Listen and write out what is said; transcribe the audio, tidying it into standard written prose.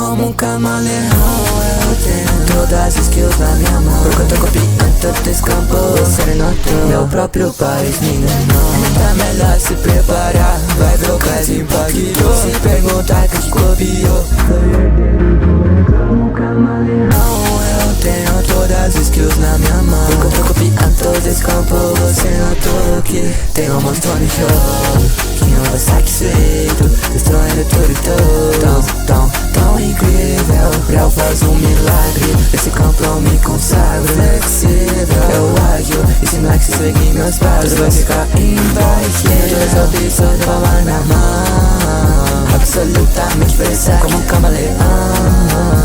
como um camaleão. Eu tenho todas as skills na minha mão, porque eu tô copiando todo esse campo. Você notou, meu próprio país me enganou. Tá melhor se preparar, vai ver o quase impactou. Se perguntar quem copiou, foi herdeiro do como um camaleão. Eu tenho todas as skills na minha mão, porque eu tô copiando todo esse campo. Você notou que tem um monstro no show, que não vai satisfeito, destruindo tudo e tudo. Tão incrível, pra eu fazer um milagre. Esse campo eu me consagro. Flexível, eu ágil, ensino que se segue meus passos. Vai ficar imbatível, todas as opções, palma na mão. Absolutamente presa como um camaleão.